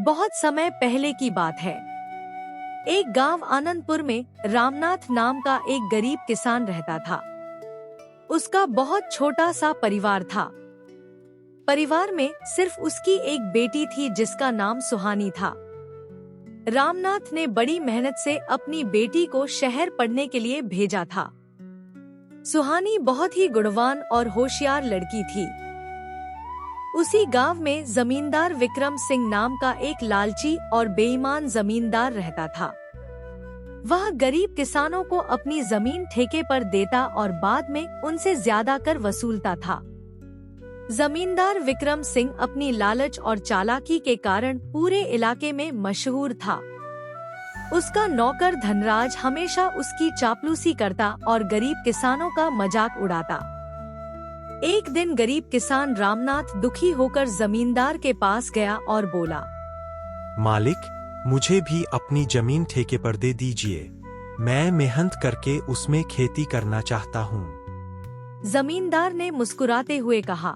बहुत समय पहले की बात है। एक गांव आनंदपुर में रामनाथ नाम का एक गरीब किसान रहता था। उसका बहुत छोटा सा परिवार था। परिवार में सिर्फ उसकी एक बेटी थी जिसका नाम सुहानी था। रामनाथ ने बड़ी मेहनत से अपनी बेटी को शहर पढ़ने के लिए भेजा था। सुहानी बहुत ही गुणवान और होशियार लड़की थी। उसी गांव में जमींदार विक्रम सिंह नाम का एक लालची और बेईमान जमींदार रहता था। वह गरीब किसानों को अपनी जमीन ठेके पर देता और बाद में उनसे ज्यादा कर वसूलता था। जमींदार विक्रम सिंह अपनी लालच और चालाकी के कारण पूरे इलाके में मशहूर था। उसका नौकर धनराज हमेशा उसकी चापलूसी करता और गरीब किसानों का मजाक उड़ाता। एक दिन गरीब किसान रामनाथ दुखी होकर जमींदार के पास गया और बोला, मालिक, मुझे भी अपनी जमीन ठेके पर दे दीजिए। मैं मेहनत करके उसमें खेती करना चाहता हूँ। जमींदार ने मुस्कुराते हुए कहा,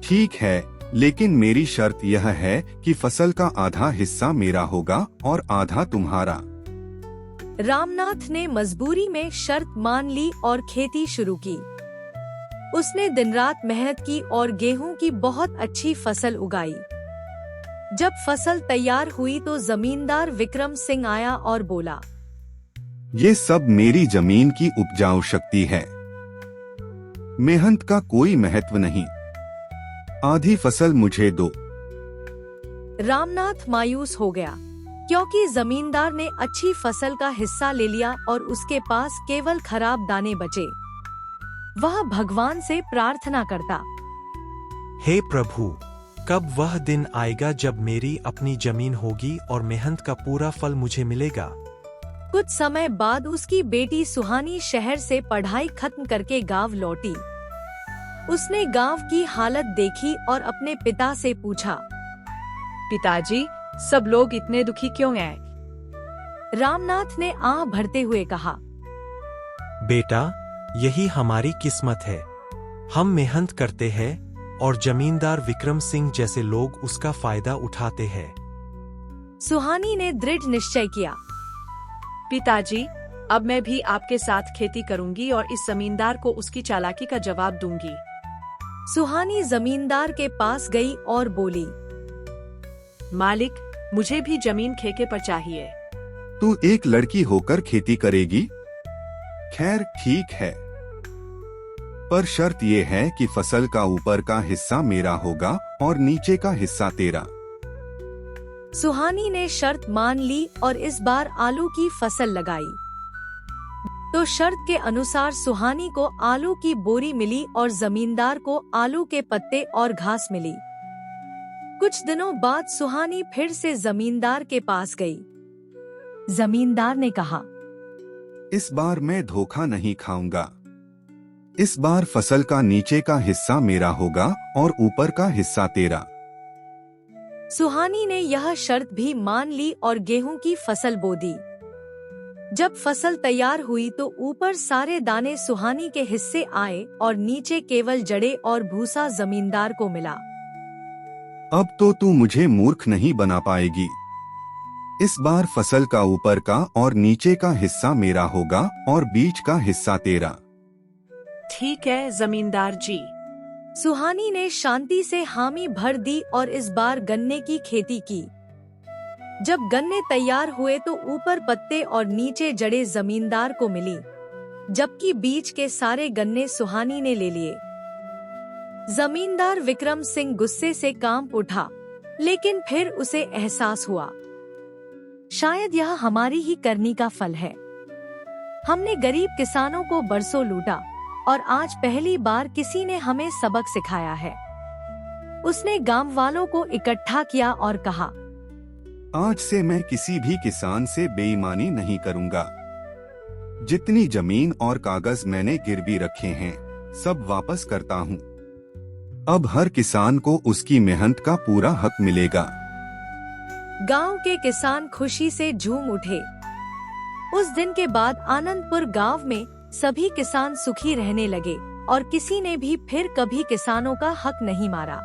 ठीक है, लेकिन मेरी शर्त यह है कि फसल का आधा हिस्सा मेरा होगा और आधा तुम्हारा। रामनाथ ने मजबूरी में शर्त मान ली और खेती शुरू की। उसने दिन रात मेहनत की और गेहूं की बहुत अच्छी फसल उगाई। जब फसल तैयार हुई तो जमींदार विक्रम सिंह आया और बोला, ये सब मेरी जमीन की उपजाऊ शक्ति है। मेहनत का कोई महत्व नहीं। आधी फसल मुझे दो। रामनाथ मायूस हो गया क्योंकि जमींदार ने अच्छी फसल का हिस्सा ले लिया और उसके पास केवल खराब दाने बचे। वह भगवान से प्रार्थना करता, हे प्रभु, कब वह दिन आएगा जब मेरी अपनी जमीन होगी और मेहनत का पूरा फल मुझे मिलेगा। कुछ समय बाद उसकी बेटी सुहानी शहर से पढ़ाई खत्म करके गांव लौटी। उसने गांव की हालत देखी और अपने पिता से पूछा, पिताजी, सब लोग इतने दुखी क्यों हैं? रामनाथ ने आह भरते हुए कहा, बेटा, यही हमारी किस्मत है। हम मेहनत करते हैं और जमींदार विक्रम सिंह जैसे लोग उसका फायदा उठाते हैं। सुहानी ने दृढ़ निश्चय किया, पिताजी, अब मैं भी आपके साथ खेती करूंगी और इस जमींदार को उसकी चालाकी का जवाब दूंगी। सुहानी जमींदार के पास गई और बोली, मालिक, मुझे भी जमीन ठेके पर चाहिए। तू एक लड़की होकर खेती करेगी? खैर ठीक है, पर शर्त ये है कि फसल का ऊपर का हिस्सा मेरा होगा और नीचे का हिस्सा तेरा। सुहानी ने शर्त मान ली और इस बार आलू की फसल लगाई। तो शर्त के अनुसार सुहानी को आलू की बोरी मिली और जमींदार को आलू के पत्ते और घास मिली। कुछ दिनों बाद सुहानी फिर से जमींदार के पास गई। जमींदार ने कहा, इस बार मैं धोखा नहीं खाऊंगा। इस बार फसल का नीचे का हिस्सा मेरा होगा और ऊपर का हिस्सा तेरा। सुहानी ने यह शर्त भी मान ली और गेहूं की फसल बो दी। जब फसल तैयार हुई तो ऊपर सारे दाने सुहानी के हिस्से आए और नीचे केवल जड़े और भूसा जमींदार को मिला। अब तो तू मुझे मूर्ख नहीं बना पाएगी। इस बार फसल का ऊपर का और नीचे का हिस्सा मेरा होगा और बीच का हिस्सा तेरा। ठीक है जमींदार जी। सुहानी ने शांति से हामी भर दी और इस बार गन्ने की खेती की। जब गन्ने तैयार हुए तो ऊपर पत्ते और नीचे जड़े जमींदार को मिली, जबकि बीच के सारे गन्ने सुहानी ने ले लिए। जमींदार विक्रम सिंह गुस्से से कांप उठा, लेकिन फिर उसे एहसास हुआ, शायद यह हमारी ही करनी का फल है। हमने गरीब किसानों को बरसों लूटा और आज पहली बार किसी ने हमें सबक सिखाया है। उसने गांव वालों को इकट्ठा किया और कहा, आज से मैं किसी भी किसान से बेईमानी नहीं करूंगा। जितनी जमीन और कागज मैंने गिरवी रखे हैं, सब वापस करता हूं। अब हर किसान को उसकी मेहनत का पूरा हक मिलेगा। गांव के किसान खुशी से झूम उठे। उस दिन के बाद आनंदपुर गांव में सभी किसान सुखी रहने लगे और किसी ने भी फिर कभी किसानों का हक नहीं मारा।